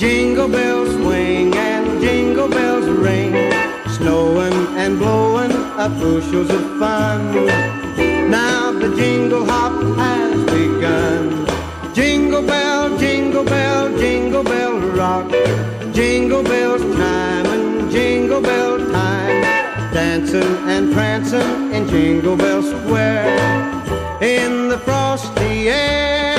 Jingle bells swing and jingle bells ring, snowing and blowing up bushels of fun. Now the jingle hop has begun. Jingle bell, jingle bell, jingle bell rock. Jingle bells chime and jingle bell time, dancing and prancing in Jingle Bell Square in the frosty air.